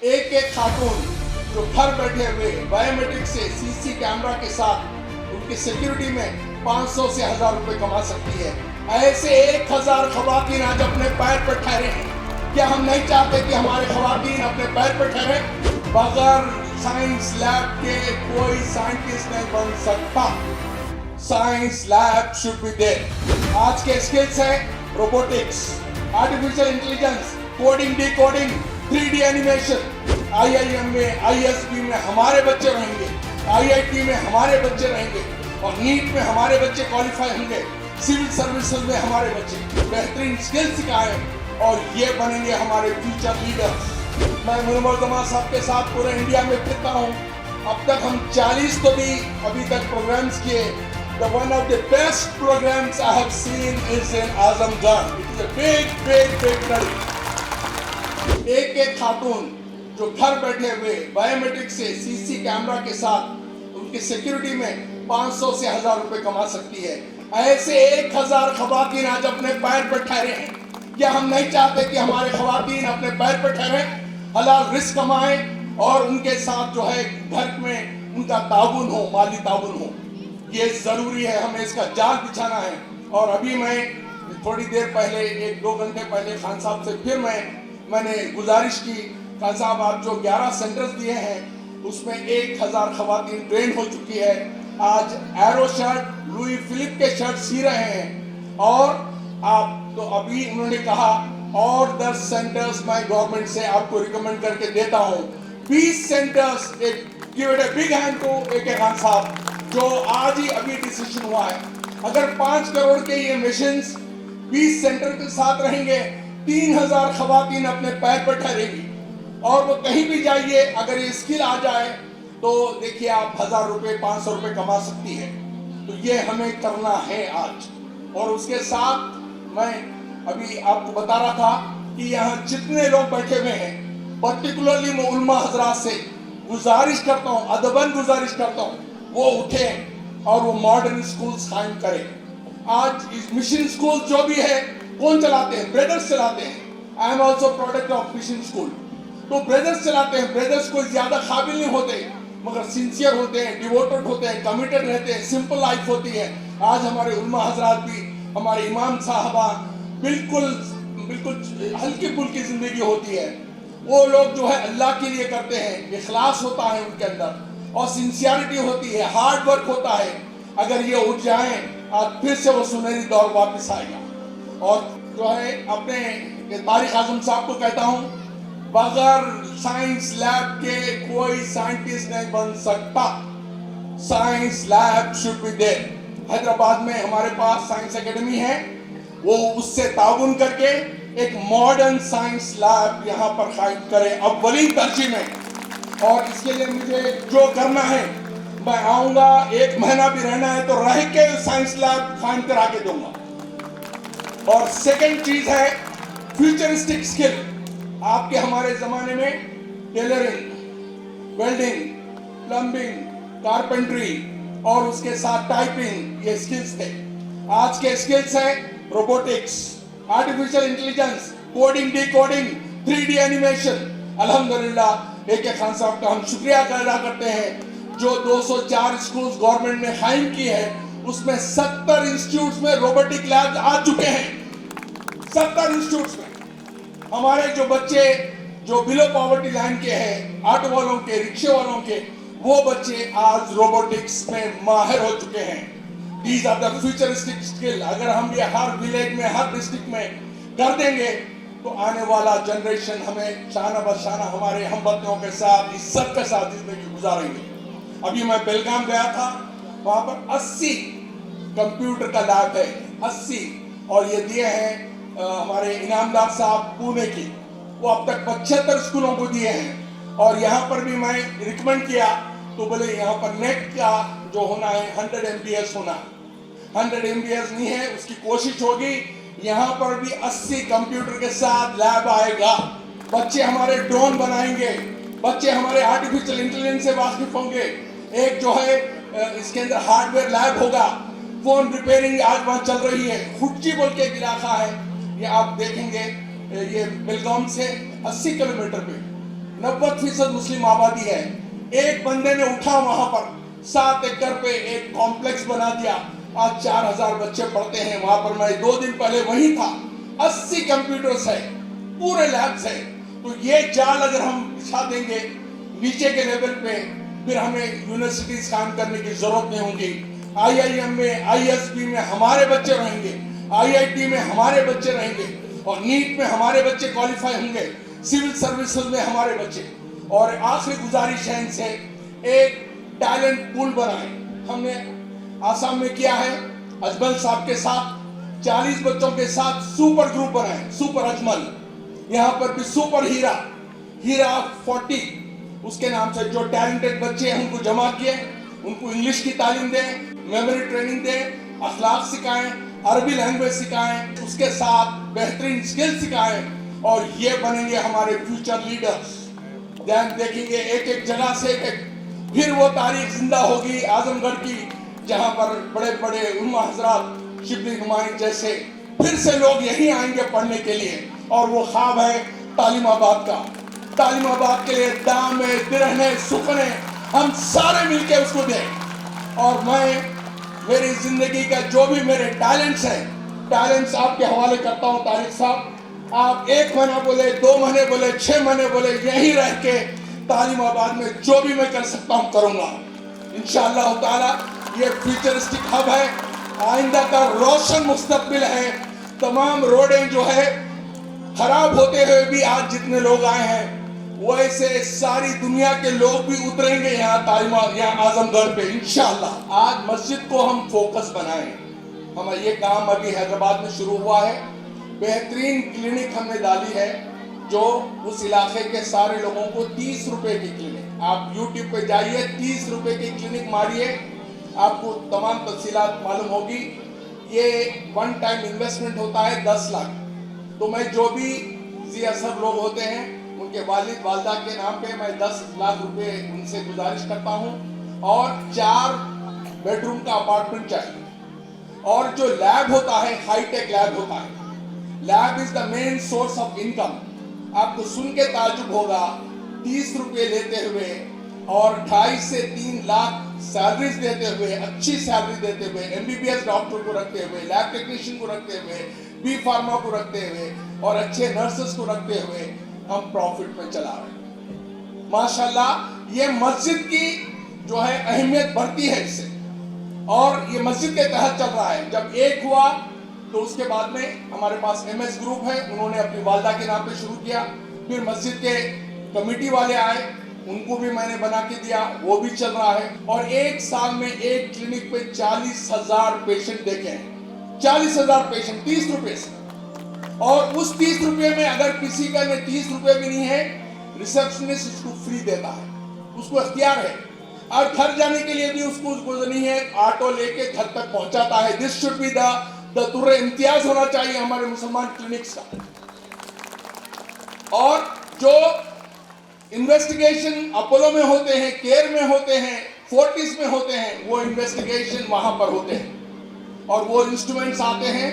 एक एक खातून जो घर बैठे हुए बायोमेट्रिक से सीसी कैमरा के साथ उनकी सिक्योरिटी में 500 से 1000 रुपए कमा सकती है। ऐसे 1000 खवातीन आज अपने पैर पर ठहरे हैं। क्या हम नहीं चाहते कि हमारे खवातीन अपने पैर पर ठहरे? बगैर साइंस लैब के कोई साइंटिस्ट नहीं बन सकता। Science lab should be there. आज के स्किल्स है robotics, artificial intelligence, coding, decoding, 3D animation. IIM में, ISB में हमारे बच्चे रहेंगे, IIT में हमारे बच्चे रहेंगे और नीट में हमारे बच्चे क्वालिफाई होंगे। सिविल सर्विसेज में हमारे बच्चे बेहतरीन स्किल सिखाए और ये बनेंगे हमारे फ्यूचर लीडर्स। मैं मुनव्वर साहब के साथ पूरे इंडिया में फिरता हूँ। अब तक हम 40 तो भी अभी तक प्रोग्राम्स किए। One of the best programs I have seen is in Azamgarh. It is a big study. एक एक खातून जो घर बैठे हुए बायोमेट्रिक से सीसी कैमरा के साथ उनकी सिक्योरिटी में 500 से 1000 रुपए कमा सकती है। ऐसे 1000 खवातीन आज अपने पैर पर ठहरे हैं। क्या हम नहीं चाहते कि हमारे खवातीन अपने पैर पर ठहरे, हलाल रिस्क कमाएं और उनके साथ जो है घर में उनका ताउन हो, माली ताउन हो? ये जरूरी है, हमें इसका जाल बिछाना है। और अभी मैं थोड़ी देर पहले 1-2 घंटे पहले खान साहब से फिर मैंने गुजारिश की, खान साहब आप जो 11 सेंटर्स दिए हैं उसमें 1000 खवातीन ट्रेन हो चुकी है। आज एरो शर्ट, लुई फिलिप के शर्ट सी रहे हैं और आप तो अभी उन्होंने कहा और 10 सेंटर्स मैं गवर्नमेंट से आपको रिकमेंड करके देता हूँ। 20 centres, give it a big hand to A K Khan साहब, जो आज ही अभी डिसीजन हुआ है। अगर 5 करोड़ के ये मिशंस 20 सेंटर के साथ रहेंगे, 3000 खवातीन अपने पैर पर ठहरेगी और वो कहीं भी जाइए, अगर ये स्किल आ जाए तो देखिए आप 1000 रुपए, 500 रुपए कमा सकती है। तो ये हमें करना है आज। और उसके साथ मैं अभी आपको बता रहा था कि यहाँ जितने लोग बैठे हुए हैं, पर्टिकुलरली मैं उलमा हजरात से गुजारिश करता हूँ, अदबन गुजारिश करता हूँ, वो उठे और वो मॉडर्न स्कूल्स कायम करें। आज इस मिशन स्कूल जो भी है कौन चलाते हैं? ब्रदर्स चलाते हैं। I am also product of mission school. तो ब्रदर्स चलाते हैं। ब्रदर्स कोई ज्यादा काबिल नहीं होते मगर सिंसियर होते हैं, डिवोटेड होते हैं, कमिटेड रहते हैं, सिंपल लाइफ होती है। आज हमारे उलमा हजरात भी, हमारे इमाम साहबा बिल्कुल हल्की फुल्की जिंदगी होती है। वो लोग जो है अल्लाह के लिए करते हैं, इखलास होता है उनके अंदर और सिंसियरिटी होती है, हार्ड वर्क होता है। अगर ये उठ जाएं आज फिर से वो सुनहरी दौर वापस आएगा। और जो है अपने तारिक आजम साहब को कहता हूँ, बगैर साइंस लैब के कोई साइंटिस्ट नहीं बन सकता। Science lab should be there. Hyderabad में हमारे पास साइंस एकेडमी है, वो उससे ताउन करके एक मॉडर्न साइंस लैब यहाँ पर कायम करे अव्वलीन तरजीह में। और इसके लिए मुझे जो करना है, मैं आऊंगा, 1 महीना भी रहना है तो रह के साइंस लैब कायम करा के दूंगा। और सेकंड चीज है फ्यूचरिस्टिक स्किल। आपके हमारे जमाने में टेलरिंग, वेल्डिंग, प्लम्बिंग, कारपेंट्री और उसके साथ टाइपिंग, ये स्किल्स थे। आज के स्किल्स है robotics, artificial intelligence, coding, decoding, 3D animation. अल्हम्दुलिल्लाह ए के खान साहब का हम शुक्रिया अदा करते हैं जो 204 स्कूल्स गवर्नमेंट ने कायम की है, उसमें 70 इंस्टीट्यूट्स में रोबोटिक लैब आ चुके हैं। 70 इंस्टीट्यूट्स में हमारे जो बच्चे जो बिलो पॉवर्टी लाइन के हैं, ऑटो वालों के, रिक्शे वालों के, वो बच्चे आज रोबोटिक्स में माहिर हो चुके हैं। These are the futuristic skill. अगर हम ये हर विलेज में, हर डिस्ट्रिक्ट में कर देंगे तो आने वाला जनरेशन हमें शाना बशाना हमारे हमवतनों के साथ, इज्जत के साथ जिंदगी गुजारेंगे। अभी मैं बेलगाम गया था, वहां पर 80 कंप्यूटर का लैब है, 80। और ये दिए हैं हमारे इनामदार साहब पुणे की, वो अब तक 75 स्कूलों को दिए हैं। और यहाँ पर भी मैं रिकमेंड किया तो बोले यहाँ पर नेट का जो होना है 100 MBS होना। 100 MBS नहीं है, उसकी कोशिश होगी। यहाँ पर भी 80 कंप्यूटर के साथ लैब आएगा। बच्चे हमारे ड्रोन बनाएंगे, बच्चे हमारे आर्टिफिशियल इंटेलिजेंस से वाकिफ होंगे। एक जो है इसके अंदर हार्डवेयर लैब होगा, फोन रिपेयरिंग आज वहाँ चल रही है। खुटची बोल के एक इलाका है, ये आप देखेंगे, ये बेलगाम से 80 किलोमीटर पे 90% मुस्लिम आबादी है। एक बंदे ने उठा वहां पर 7 एकड़ पे एक कॉम्प्लेक्स बना दिया, आज 4000 बच्चे पढ़ते हैं वहां पर। मैं 2 दिन पहले वहीं था। 80 कंप्यूटर्स है, पूरे लैब्स है। तो ये जाल अगर हम बिछा देंगे नीचे के लेवल पे, फिर हमें यूनिवर्सिटीज काम करने की जरूरत नहीं होगी। IIM में, ISB में हमारे बच्चे रहेंगे, IIT में हमारे बच्चे रहेंगे, और नीट में हमारे बच्चे क्वालिफाई होंगे, सिविल सर्विसेज में हमारे बच्चे। और आखिरी गुजारिश है इनसे, एक टैलेंट पूल बनाए। हमने आसाम में किया है, अजमल साहब के साथ 40 बच्चों के साथ सुपर ग्रुप बनाए, सुपर अजमल। यहाँ पर भी सुपर हीरा 40 उसके नाम से जो टैलेंटेड बच्चे हैं उनको जमा किए, उनको इंग्लिश की तालीम दें, मेमोरी ट्रेनिंग दें, अखलाक सिखाएं, अरबी लैंग्वेज सिखाएं, उसके साथ बेहतरीन स्किल सिखाएं, और ये बनेंगे हमारे फ्यूचर लीडर्स। ध्यान देखेंगे एक एक जगह से एक फिर वो तारीख जिंदा होगी आजमगढ़ की, जहां पर बड़े बड़े उलमा हजरात शिबली नुमाइंद जैसे फिर से लोग यहीं आएंगे पढ़ने के लिए। और वो ख्वाब है तालीमाबाद का। तालीमाबाद के लिए दाम दिरहने सुखने हम सारे मिलके उसको दें। और मैं मेरी जिंदगी का जो भी मेरे टैलेंट्स हैं, टैलेंट्स आपके हवाले करता हूं तारिक साहब। आप 1 महीना बोले, 2 महीने बोले, 6 महीने बोले, यहीं रह के तालीमाबाद में जो भी मैं कर सकता हूं करूंगा इंशाअल्लाह ताला। ये फ्यूचरिस्टिक हब है, आइंदा का रोशन मुस्तकबिल है। तमाम रोडें जो है खराब होते हुए भी आज जितने लोग आए हैं, वैसे सारी दुनिया के लोग भी उतरेंगे यहाँ आजमगढ़ पे इंशाअल्लाह। आज मस्जिद को हम फोकस बनाएं। हमारा ये काम अभी हैदराबाद में शुरू हुआ है। बेहतरीन क्लिनिक हमने डाली है, जो उस इलाके के सारे लोगों को 30 रुपए की क्लिनिक, आप YouTube पे जाइए, 30 रुपए की क्लिनिक मारिए, आपको तमाम तफसीलात मालूम होगी। ये 1 टाइम इन्वेस्टमेंट होता है 10 लाख। तो मैं जो भी सब लोग होते हैं उनके वालिद वालदा के नाम पे मैं 10 लाख रुपए उनसे गुजारिश करता हूं, और 4 बेडरूम का अपार्टमेंट चाहिए। और जो लैब होता है, हाईटेक लैब होता है। Lab is the main source of income. आपको सुन के ताजुब होगा, 30 रुपए लेते हुए और 2.5 से 3 लाख सैलरीज देते हुए, अच्छी सैलरी देते हुए, MBBS डॉक्टर को रखते हुए, लैब टेक्नीशियन को रखते हुए, बी फार्मा को रखते हुए, और अच्छे नर्सेस को रखते हुए हम प्रॉफिट में चला रहे हैं माशाल्लाह। ये मस्जिद की जो है अहमियत बढ़ती है इससे, और ये मस्जिद के तहत चल रहा है। जब एक हुआ तो उसके बाद में हमारे पास MS ग्रुप है, उन्होंने अपनी वालदा के नाम पे शुरू किया। फिर मस्जिद के कमेटी वाले आए, उनको भी मैंने बना के दिया, वो भी चल रहा है। और एक साल में एक क्लिनिक पे 40,000 पेशेंट देखे हैं, 40,000 पेशेंट 30 रुपए से। और उस 30 रुपए में अगर किसी का ने 30 रुपए भी नहीं है, रिसेप्शनिस्ट उसको फ्री देता है, उसको अख्तियार है। और घर जाने के लिए भी उसको नहीं है, ऑटो लेके घर तक पहुंचाता है। This should be the Turre Imtiaz होना चाहिए हमारे मुसलमान क्लिनिक्स का। और जो इन्वेस्टिगेशन अपोलो में होते हैं, केयर में होते हैं, फोर्टिस में होते हैं, वो इन्वेस्टिगेशन वहां पर होते हैं। और वो इंस्ट्रूमेंट्स आते हैं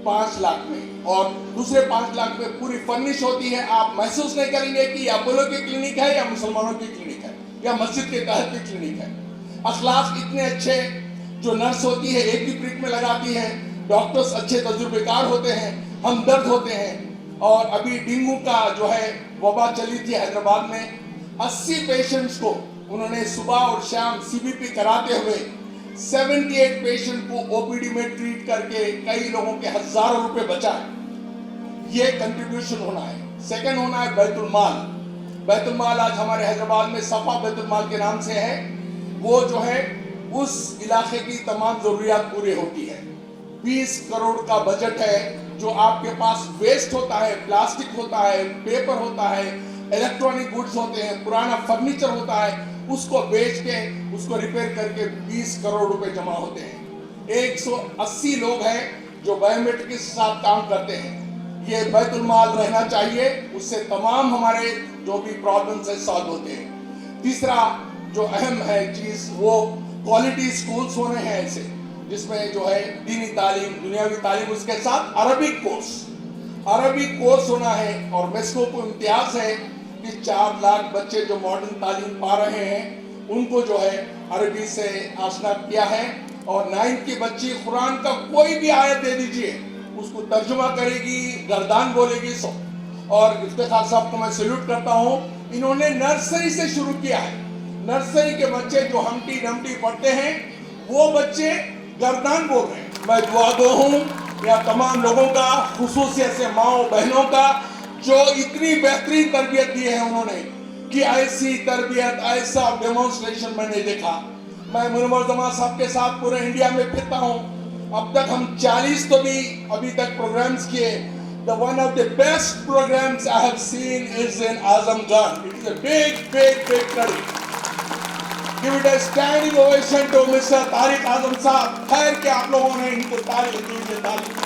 5 लाख में, और दूसरे 5 लाख में पूरी फर्निश होती है। आप महसूस नहीं करेंगे कि अपोलो की क्लिनिक है या मुसलमानों की क्लिनिक है या मस्जिद के तहत की क्लिनिक है। अखलाक इतने अच्छे, जो नर्स होती है एक ही प्रिंट में लगाती है, डॉक्टर्स अच्छे तजुर्बेकार होते हैं, हमदर्द होते हैं। और अभी डेंगू का जो है वबा चली थी हैदराबाद में, 80 पेशेंट्स को उन्होंने सुबह और शाम CBP कराते हुए 78 पेशेंट को OPD में ट्रीट करके कई लोगों के हजारों रुपए बचाए। ये कंट्रीब्यूशन होना है। सेकंड होना है बैतुल माल। बैतुल माल आज हमारे हैदराबाद में सफा बैतुल माल के नाम से है। वो जो है उस इलाके की तमाम जरूरियात पूरी होती है। 20 करोड़ का बजट है। जो आपके पास वेस्ट होता है, प्लास्टिक होता है, पेपर होता है, इलेक्ट्रॉनिक गुड्स होते हैं, पुराना फर्नीचर होता है, उसको बेच के उसको रिपेयर करके 20 करोड़ रुपए जमा होते हैं। 180 लोग हैं जो बायोमेट्रिक के साथ काम करते हैं। ये बैतुल माल रहना चाहिए, उससे तमाम हमारे जो भी प्रॉब्लम्स है सॉल्व होते हैं। तीसरा जो अहम है चीज, वो क्वालिटी स्कूल्स होने हैं ऐसे, जिसमें जो है दीनी तालीम, दुनियावी तालीम, उसके साथ अरबिक कोर्स होना है। और मेस्को को इम्तियाज है कि 4 लाख बच्चे जो मॉडर्न तालीम पा रहे हैं उनको जो है अरबी से आशना किया है। और 9th की बच्ची कुरान का कोई भी आयत दे दीजिए उसको तर्जुमा करेगी, गर्दान बोलेगी सो। और इफ्तिखार साहब को मैं सैल्यूट करता हूँ, इन्होंने नर्सरी से शुरू किया है। नर्सरी के बच्चे जो हमटी डमटी पढ़ते हैं वो बच्चे गर्दान बोल रहे हैं। मैं दुआ गो हूँ या तमाम लोगों का, खुसूसियत से माओ बहनों का जो इतनी बेहतरीन तरबियत दी है उन्होंने, कि ऐसी तरबियत, ऐसा डेमोन्स्ट्रेशन मैंने देखा। मैं मुनव्वर जमां साहब के साथ पूरे इंडिया में फिरता हूँ। अब तक हम 40 तो भी अभी तक प्रोग्राम्स किए। The one of the best programs I have seen is in Azamgarh. It is a big study. Give it a standing ovation to Mr. Tariq Azam साहब। खैर के आप लोगों ने इनको तारीफ दी।